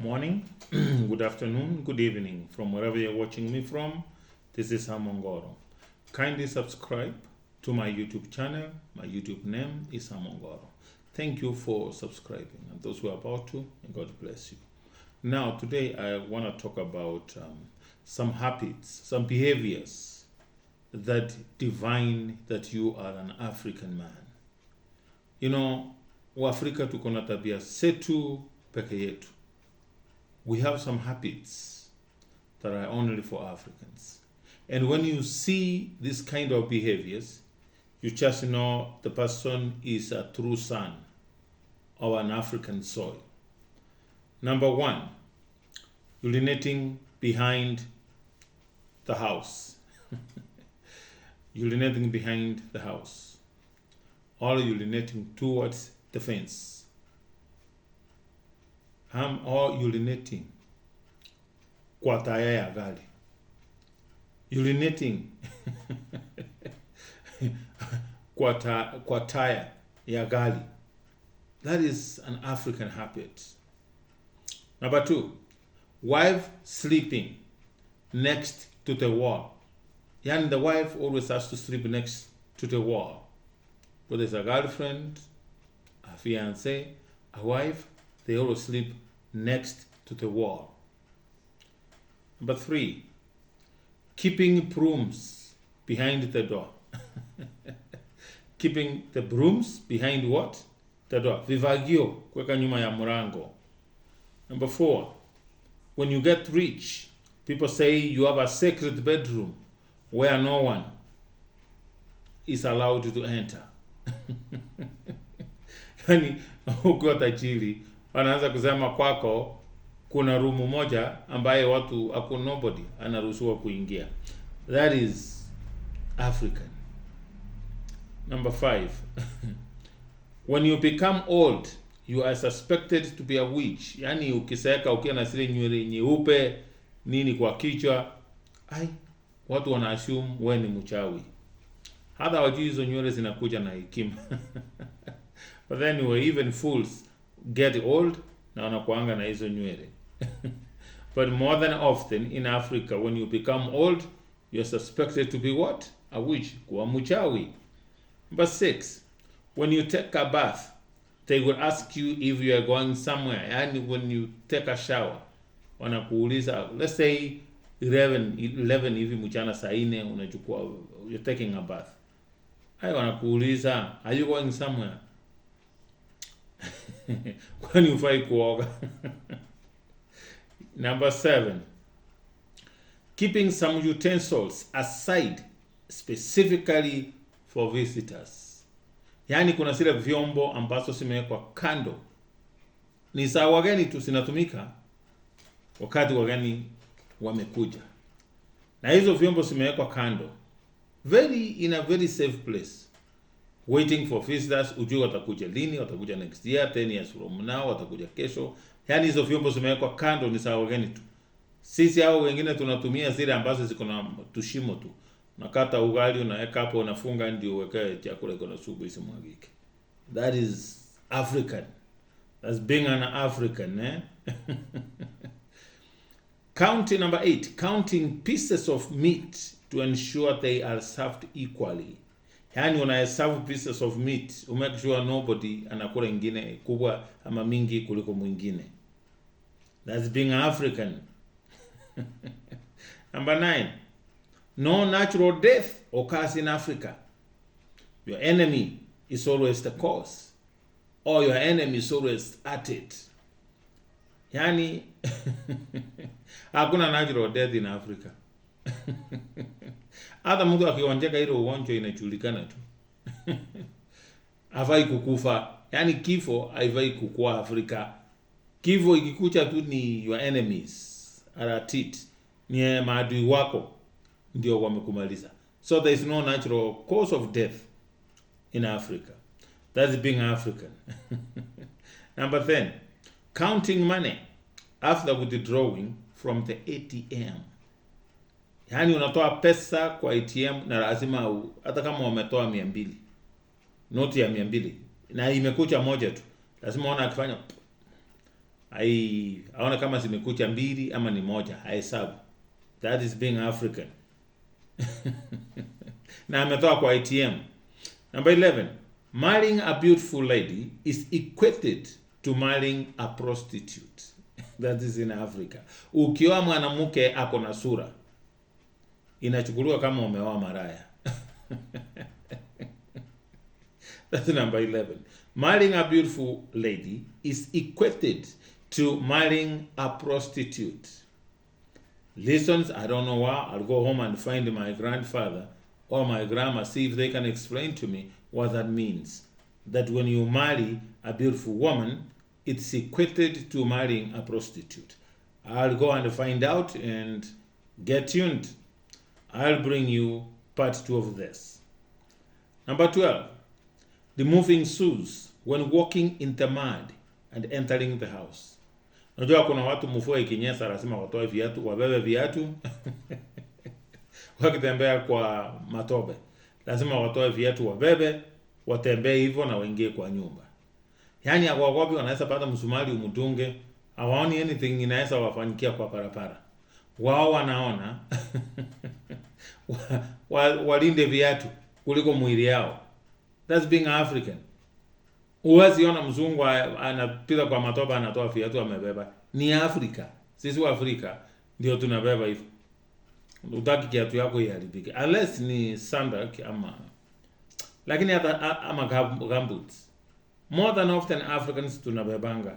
morning, good afternoon, good evening from wherever you're watching me from. This is Hamongoro. Kindly subscribe to my YouTube channel. My YouTube name is Hamongoro. Thank you for subscribing, and those who are about to, and God bless you. Now, today I want to talk about some habits, some behaviors that divine that you are an African man. You know, Waafrika tuko na tabia zetu peke yetu. We have some habits that are only for Africans. And when you see this kind of behaviors, you just know the person is a true son of an African soil. Number one, urinating behind the house. Urinating behind the house. Or urinating towards the fence. Or urinating kwa taya ya gari. Urinating kwa taya ya gari. That is an African habit. Number two, wife sleeping next to the wall. Yani the wife always has to sleep next to the wall. Whether it's a girlfriend, a fiancé, a wife, they always sleep next to the wall. Number three, keeping brooms behind the door. Keeping the brooms behind what? The door. Vivagio, kweka nyuma ya murango. Number four, when you get rich, people say you have a sacred bedroom where no one is allowed to enter. Yani, ukiwa tajiri, wanaanza kusema kwako kuna rumu moja ambaye watu nobody anaruhusiwa kuingia. That is African. Number five, when you become old, you are suspected to be a witch. Yani ukiseka ukiwa na zile nywele nyeupe nini kwa kichwa, watu wana assume wewe ni mchawi. Hata wajui hizo nywele zinakuja na hekima. But anyway, even fools get old na wanakuanga na hizo nywele. But more than often in Africa, when you become old, you're suspected to be what? A witch, kuwa mchawi. Number six, when you take a bath, they will ask you if you are going somewhere. And when you take a shower, wanakuuliza, let's say 11 hivi mchana saa 4 unachukua, you're taking a bath. Wanakuuliza, are you going somewhere? Kwani ufai kuoga? Number seven, keeping some utensils aside specifically for visitors. Yani kuna zile vyombo ambazo zimewekwa kando ni za wageni tu, zinatumika wakati wageni wamekuja, na hizo vyombo zimewekwa kando in a very safe place, waiting for visitors. Ujue watakuja lini, watakuja next year, 10 years from now, watakuja kesho. Yani hizo vyombo zimewekwa kando ni za wageni tu. Sisi hao wengine tunatumia zile ambazo ziko na tushimo tu. Nakata ugali unaweka hapo, unafunga ndio uweke chakula iko na supu isimwagike. That is African. That's being an African, eh? Number 8, counting pieces of meat to ensure they are served equally. Yani unahesabu pieces of meat, make sure nobody anakula ingine kubwa ama mingi kuliko mwingine. That's being African. Number 9, no natural death occurs in Africa. Your enemy is always the cause, or your enemy is always at it. Yani hakuna natural death in Africa. Hata mtu akionjeka ile ugonjwa inajulikana tu. Hafai kukufa. Yani kifo haifai kukua Afrika. Kifo ikikucha tu ni your enemies are at it. Ni maadui wako ndio wamekumaliza. So there is no natural cause of death in Africa. That's being African. Number 10, counting money after withdrawing from the ATM. Yani unatoa pesa kwa ATM na lazima hata kama umetoa 200, noti ya 200 na imekucha moja tu, lazima uone akifanya aona kama zimekucha mbili ama ni moja, hahesabu. That is being African. Na ametoa kwa ATM. Number 11, marrying a beautiful lady is equated to marrying a prostitute. That is in Africa. Ukioa mwanamke ako na sura, inachukuliwa kama umeoa maraya. That's number 11. Marrying a beautiful lady is equated to marrying a prostitute. Listens, I don't know why. I'll go home and find my grandfather or my grandma, see if they can explain to me what that means. That when you marry a beautiful woman, it's equated to marrying a prostitute. I'll go and find out and get tuned. I'll bring you part 2 of this. Number 12, removing shoes when walking in the mud and entering the house. Unajua kuna watu mvua ikinyesha lazima watoe viatu, wabebe viatu. Wakitembea kwa matope, lazima watoe viatu wabebe, watembee hivyo na waingie kwa nyumba. Yaani hawaogopi, wanaweza pata msumari umdunge, hawaoni anything inaweza wafanyikia kwa barabara. Wao wanaona walinde viatu kuliko mwili yao. That's being African. Uwezi ona mzungu anapita kwa matoba anatoa viatu amebeba. Ni Afrika. Sisi wa Afrika ndio tunabeba hivyo. Utaki kiatu yako iharibike. Unless ni sandal ama, lakini hata ama gumboots. More than often Africans tunabebanga.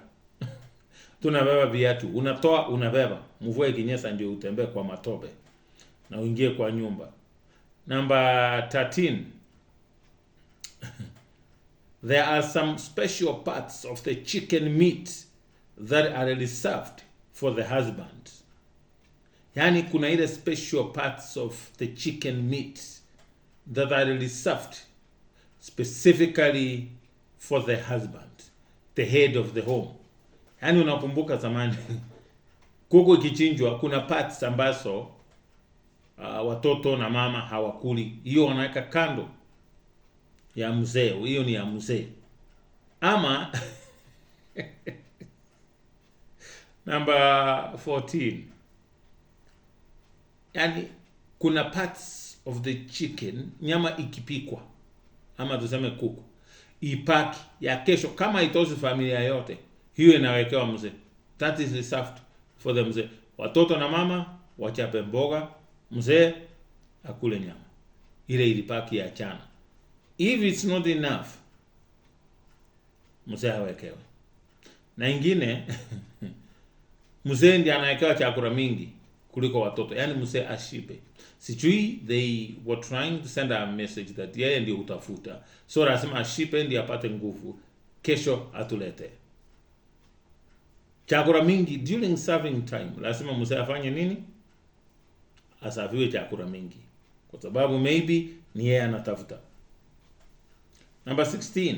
Tunabeba viatu. Unatoa unabeba. Mvua ikinyesha ndio utembee kwa matope na uingie kwa nyumba. Number 13. There are some special parts of the chicken meat that are reserved for the husband. Yani kuna ile special parts of the chicken meat that are reserved specifically for the husband, the head of the home. Yani unakumbuka zamani kuku ikichinjwa kuna parts ambazo watoto na mama hawakuli. Hiyo wanaweka kando ya mzee, hiyo ni ya mzee. Ama number 14. Yani kuna parts of the chicken, nyama ikipikwa ama tuseme kuku, ipaki ya kesho kama itoshi familia yote, hiyo inawekewa mzee. That is reserved for the mzee. Watoto na mama wachape mboga, mzee akule nyama ile ilipaki ya chana. If it's not enough, mzee hawekewe. Na ingine mzee ndiye anawekewa chakula mingi kuliko watoto. Yani mzee ashibe. Sijui they were trying to send a message that yeye ndio utafuta. So lazima ashibe ndiye apate nguvu. Kesho atulete. Chakula mingi during serving time. Lazima mzee afanye nini? Asafiwe chakula mingi. Kwa sababu maybe ni yeye anatafuta. Number 16.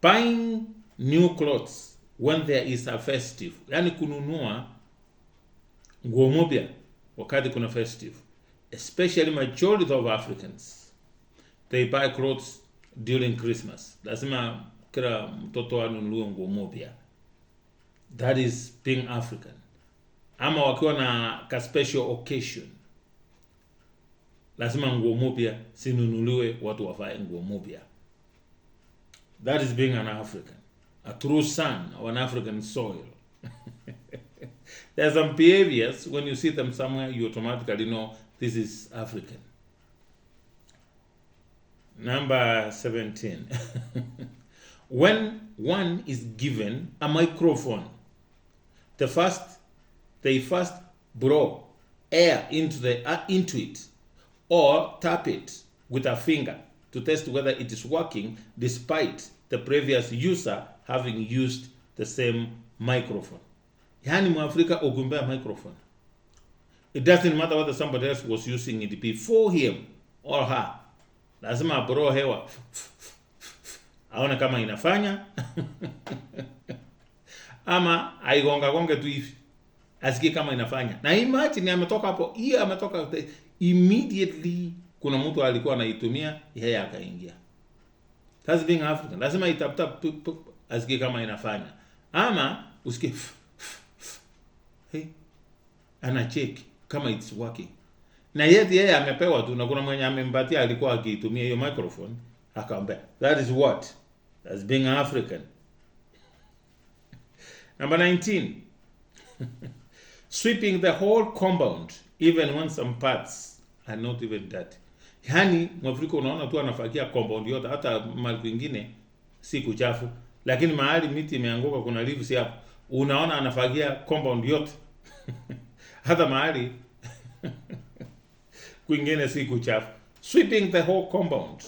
Buying new clothes when there is a festive. Yani kununua nguo mpya wakati kuna festive. Especially majority of Africans, they buy clothes during Christmas. Lazima kila mtoto anunue nguo mpya. That is being African. Ama wakiwa na ka special occasion, lazima nguo mpya sinunuliwe, watu wavae nguo mpya. That is being an African, a true son of an African soil. There are some behaviors, when you see them somewhere, you automatically know this is African. Number 17. When one is given a microphone, they first blow air into it or tap it with a finger to test whether it is working despite the previous user having used the same microphone. Yani Mwafrika ogumbea microphone. It doesn't matter whether somebody else was using it before him or her. Lazima blow hewa. Aone kama inafanya. Ama aigonga tu hivi. Asikie kama inafanya. Na imagine ametoka hapo, hiyo ametoka immediately kuna mtu alikuwa anaitumia, yeye akaingia. That's being African. Lazima itapta asikie kama inafanya. Ama usikie hey, anacheki kama it's working. Na yeye amepewa tu, na kuna mwenye amempatia alikuwa akitumia hiyo microphone, akamwambia that is what, that's being African. Number 19. Sweeping the whole compound even when some parts are not even dirty. Yani Mwafrika unaona tu anafagia compound yote, hata mahali kwingine si kuchafu, lakini mahali miti imeanguka kuna leaves hapo, unaona anafagia compound yote. Hata mahali kwingine si kuchafu. Sweeping the whole compound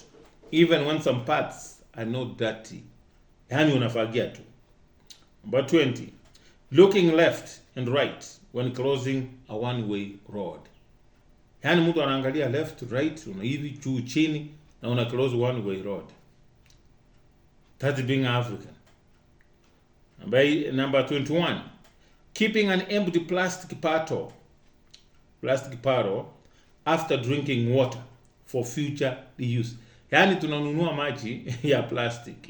even when some parts are not dirty. Yani unafagia tu. Number 20. Looking left and right when crossing a one-way road. Yani mtu anaangalia left, right, una hivi juu chini na una cross one-way road. That's being African. Number 21. Keeping an empty plastic bottle after drinking water for future use. Yani tunanunua maji ya plastic.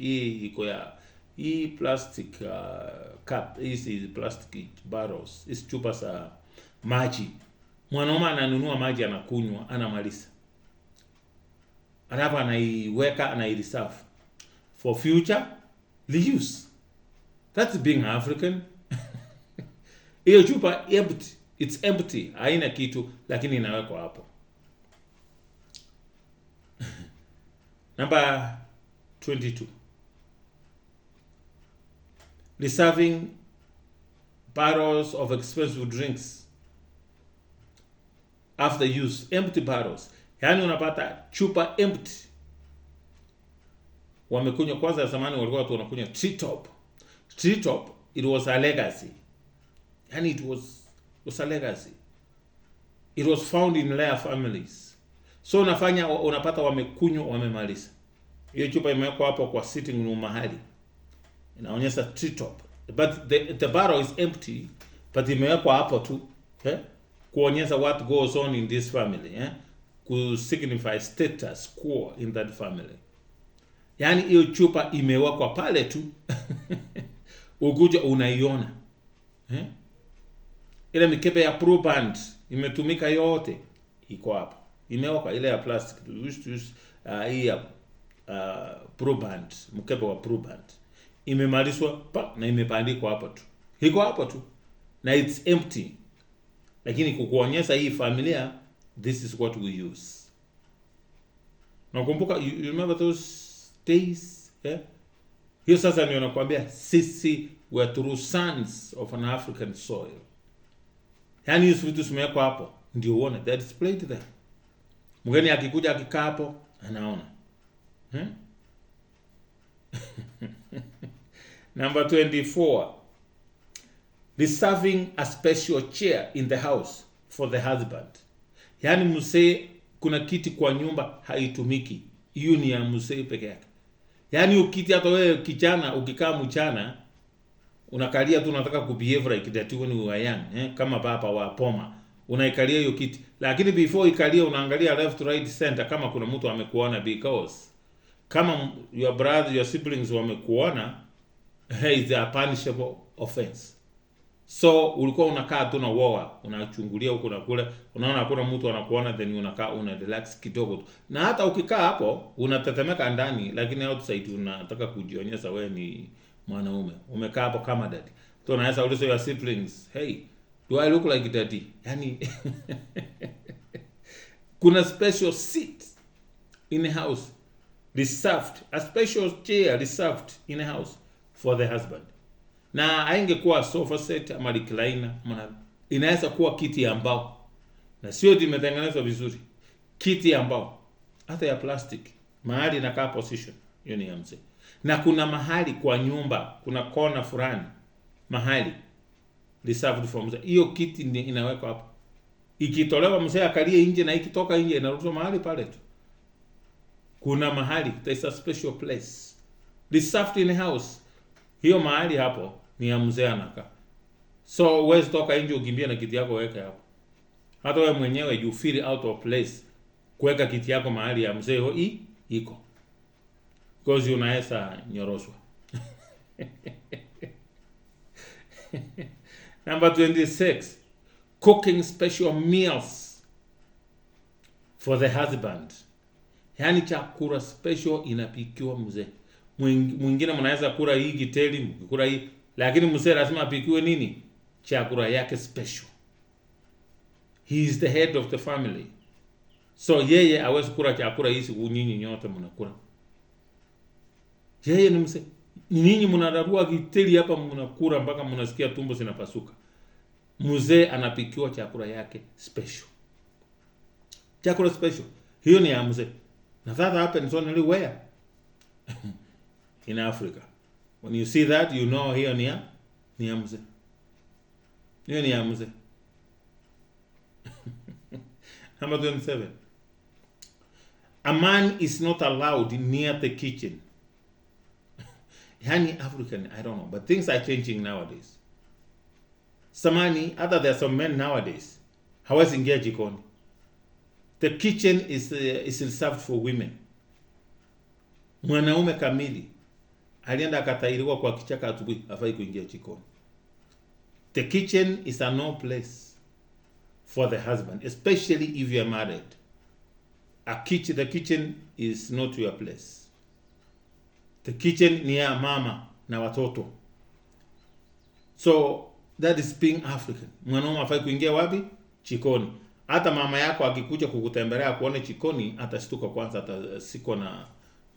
Hii plastic cup, hizi plastic bottles, hizi chupa za maji. Mwanaume ananunua maji, anakunywa, anamaliza. Anapa anaiweka, anaireserve for future use. That's being African. Hiyo chupa empty, it's empty, haina kitu, lakini inawekwa hapo. Number 22. Reserving barrels of expensive drinks after use. Empty barrels. Yani unapata chupa empty. Wamekunywa kwanza, zamani walikuwa watu wanakunywa Treetop. Treetop, it was a legacy. Yani it was a legacy. It was found in rare families. So unapata wamekunywa, wamemaliza. Hiyo chupa imewekwa hapo kwa sitting room mahali. Inaonyesha Treetop. But the barrel is empty, but imewekwa hapo tu, kuonyesha what goes on in this family, ku signify status quo in that family. Yani hiyo chupa imewekwa pale tu. Ukuja unaiona. Ile mikebe ya Pro Band imetumika yote iko hapo. Imewekwa ile ya plastic. Hii ya Pro Band, mkebe wa Pro Band. Imemalizwa na imepandikwa hapo tu. Iko hapo tu. Na it's empty. Lakini kukuonyesha hii familia, this is what we use. Nakumbuka, you remember those days? Hiyo sasa ndio nakwambia sisi were true sons of an African soil. Yani hizo vitu zimewekwa hapo ndio uone that is displayed there. Mgeni akikuja akikaa hapo anaona. Number 24. Reserving a special chair in the house for the husband. Yani mzee, kuna kiti kwa nyumba haitumiki. Hiyo ni ya mzee peke yake. Yani ukiti hata wewe kijana ukikaa mchana unakalia tu unataka kubehave like that when you are young, kama baba wa poma. Unaikalia hiyo kiti. Lakini before ikalia unaangalia left, right, center kama kuna mtu amekuona, because kama your brother, your siblings wamekuona, is a punishable offense. So ulikuwa unakaa tu na woa, unachungulia huko na kule, unaona hakuna mtu anakuona, then unakaa una relax kidogo tu. Na hata ukikaa hapo unatetemeka ndani, lakini outside unataka kujionyesha wewe ni mwanaume. Umekaa hapo kama daddy. So unaweza uliza your siblings, hey, do I look like daddy? Yani kuna special seat in the house reserved, a special chair reserved in the house for the husband. Na haingekuwa sofa set ama recliner, inaweza kuwa kiti ya mbao. Na sio imetengenezwa vizuri. Kiti ya mbao, hata ya plastic, mahali inakaa position, hiyo ni ya mzee. Na kuna mahali kwa nyumba, kuna kona fulani, mahali reserved for mzee. Hiyo kiti inawekwa hapo. Ikitolewa mzee akalie nje, na ikitoka nje inarudishwa mahali pale tu. Kuna mahali, there is a special place reserved in the house. Hiyo mahali hapo ni ya mzee anakaa. So huwezi toka nje ukimbia na kiti yako weka hapo. Hata wewe mwenyewe you feel out of place kuweka kiti yako mahali ya mzee iko. Because unaweza nyoroshwa. Number 26, cooking special meals for the husband. Yaani chakula special inapikiwa mzee. Mwingine mnaweza kula hii giteli, mkikula hii, lakini mzee lazima apikiwe nini? Chakula yake special. He is the head of the family. So yeye hawezi kula chakula hii siku nyinyi nyote mnakula. Yeye ni mzee. Nyinyi mnararua giteli hapa mnakula mpaka mnasikia tumbo zinapasuka. Mzee anapikiwa chakula yake special. Chakula special. Hiyo ni ya mzee. Now that happens only where? In Africa. When you see that, you know hiyo ni ya mzee. Hiyo ni ya mzee. Number 27. A man is not allowed near the kitchen. Yani African, I don't know, but things are changing nowadays. Samani, other there are some men nowadays, hawezi ingia jikoni. The kitchen is reserved for women. Mwanaume kamili alienda akatairiwa kwa kichaka asubuhi, hafai kuingia jikoni. The kitchen is a no place for the husband, especially if you are married. The kitchen is not your place. The kitchen ni ya mama na watoto. So that is being African. Mwanaume hafai kuingia wapi? Jikoni. Hata mama yako akikuja kukutembelea kuone jikoni, atashtuka kwanza, atasikwa na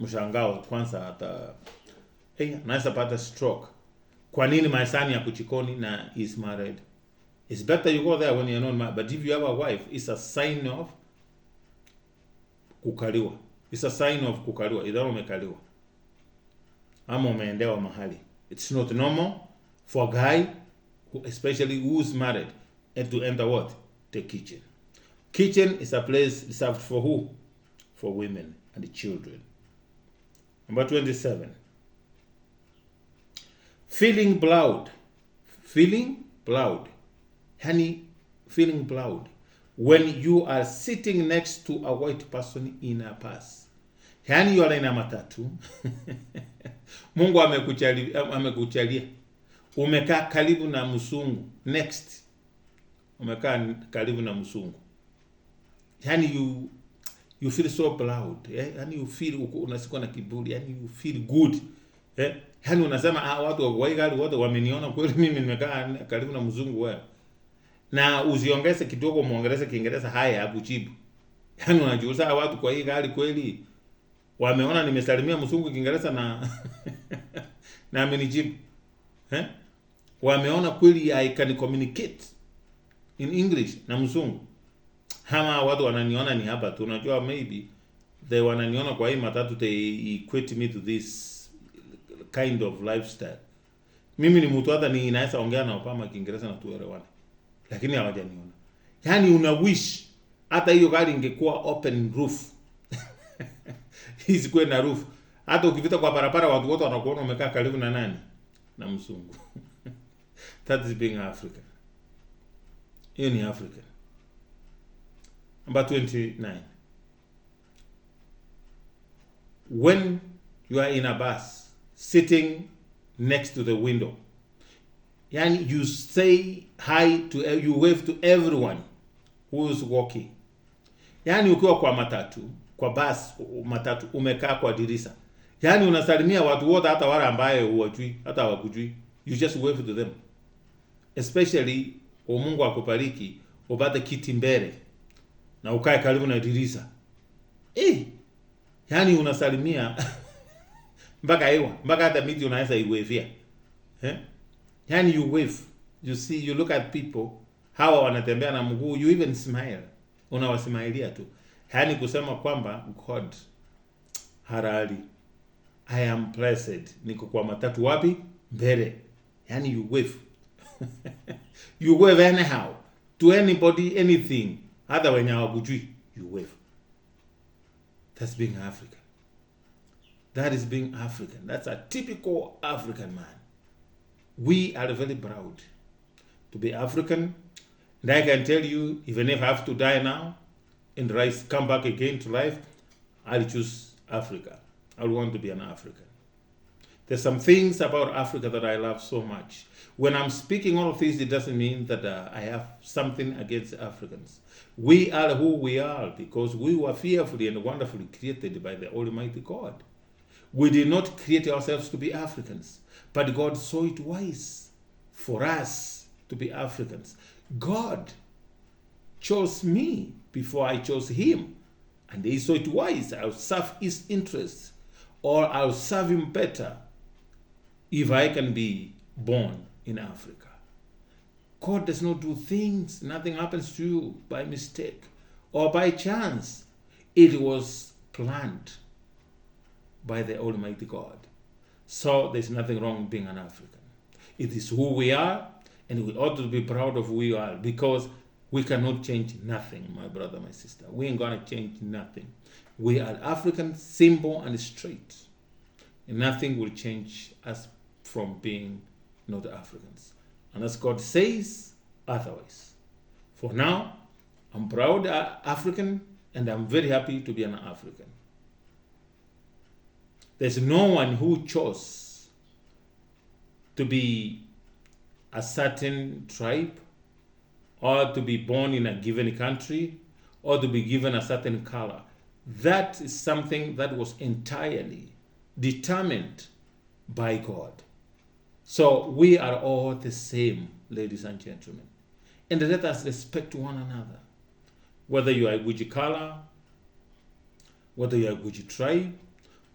mshangao kwanza, anaweza pata stroke. Kwa nini maisani ya kuchikoni na is married? It's better you go there when you're not married. But if you have a wife, it's a sign of kukaliwa. It's a sign of kukaliwa. Idharo umekaliwa. Ama umeendewa mahali. It's not normal for a guy, especially who's married, and to enter what? The kitchen. Kitchen is a place reserved for who? For women and children. Number 27. Feeling proud. Feeling proud. Honey, feeling proud. When you are sitting next to a white person in a bus. Yani you are in a matatu. Mungu amekuchalia. Umekaa karibu na mzungu. Next. Umekaa karibu na mzungu. Yani you feel so proud. Yani you feel unasikuwa na kiburi. Yani you feel good. Yani unasema watu wa gari wote wameniona kweli mimi nimekaa karibu na mzungu wewe. Na uziongeze kidogo muongeleze Kiingereza haya hakujibu. Yani unajiuliza watu kwa hii gari kweli wameona nimesalimia mzungu Kiingereza na amenijibu. Wameona kweli I can communicate in English na mzungu. Hama watu wananiona ni hapa tu, unajua maybe they wananiona kwa hii matatu, they equate me to this kind of lifestyle. Mimi ni mtu hata ninaweza ongea na Obama Kiingereza na tuelewane. Lakini hawajaniona. Yani una wish hata hiyo gari ingekuwa open roof. Hizi kwa na roof. Hata ukipita kwa barabara watu wote wanakuona umekaa karibu na nani? Na mzungu. That is being African. Hiyo ni African. Number 29. When you are in a bus, sitting next to the window, yani you say hi to, you wave to everyone who is walking. Yani ukiwa kwa matatu, kwa bus matatu, umekaa kwa dirisha, yani unasalimia watu wote, hata wale ambaye huwajui, hata hawakujui. You just wave to them. Especially Mungu akubariki upate kiti mbele na ukae karibu na dirisha. Yani unasalimia mpaka hewa, mpaka hata miti unaweza iwavia. Yani you wave. You see, you look at people, hawa wanatembea na mguu, you even smile. Unawasmailia tu. Yani kusema kwamba God harali, I am blessed. Niko kwa matatu wapi? Mbele. Yani you wave. You wave anyhow to anybody, anything. Hata wenye hawakujui, you wave. That's being African. That is being African. That's a typical African man. We are very proud to be African. And I can tell you, even if I have to die now and come back again to life, I'll choose Africa. I want to be an African. There's some things about Africa that I love so much. When I'm speaking all of this, it doesn't mean that I have something against Africans. We are who we are because we were fearfully and wonderfully created by the Almighty God. We did not create ourselves to be Africans, but God saw it wise for us to be Africans. God chose me before I chose him, and he saw it wise. I'll serve his interests, or I'll serve him better if I can be born in Africa. God does not do things, nothing happens to you by mistake or by chance. It was planned by the Almighty God. So there's nothing wrong being an African. It is who we are, and we ought to be proud of who we are, because we cannot change nothing, my brother, my sister. We ain't gonna change nothing. We are African, simple and straight. And nothing will change us from being not Africans, unless God says otherwise. For now, I'm proud African, and I'm very happy to be an African. There's no one who chose to be a certain tribe, or to be born in a given country, or to be given a certain color. That is something that was entirely determined by God. So we are all the same, ladies and gentlemen. And let us respect one another. Whether you are which color, whether you are which tribe,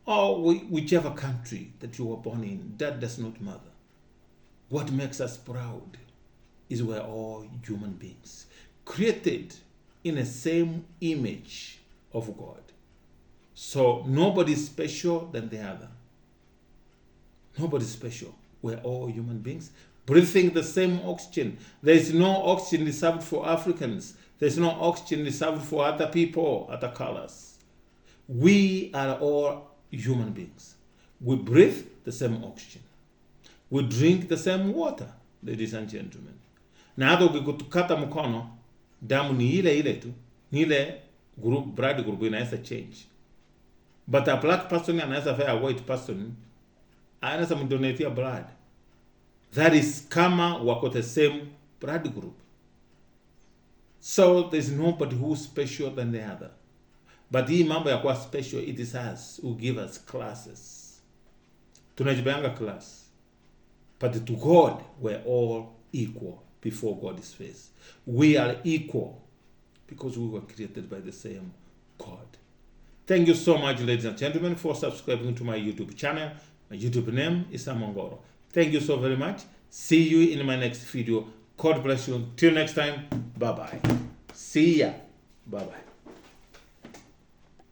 or whichever country that you were born in, that does not matter. What makes us proud is we're all human beings, created in the same image of God. So nobody's special than the other. Nobody's special. We're all human beings, breathing the same oxygen. There is no oxygen reserved for Africans. There's no oxygen reserved for other people, other colors. We are all human beings. We breathe the same oxygen. We drink the same water, ladies and gentlemen. Na hata ukikata mkono, damu ni ile ile tu. Ni ile blood group inaweza change. But a black person anaweza fea a white person, anaweza mdonatea blood. That is kama wako the same blood group. So there's nobody who's special than the other. But hii mambo ya kuwa special, it is us who give us classes. Tunajipeanga class. But to God, we're all equal before God's face. We are equal because we were created by the same God. Thank you so much, ladies and gentlemen, for subscribing to my YouTube channel. My YouTube name is Amongoro. Thank you so very much. See you in my next video. God bless you. Till next time, bye-bye. See ya. Bye-bye.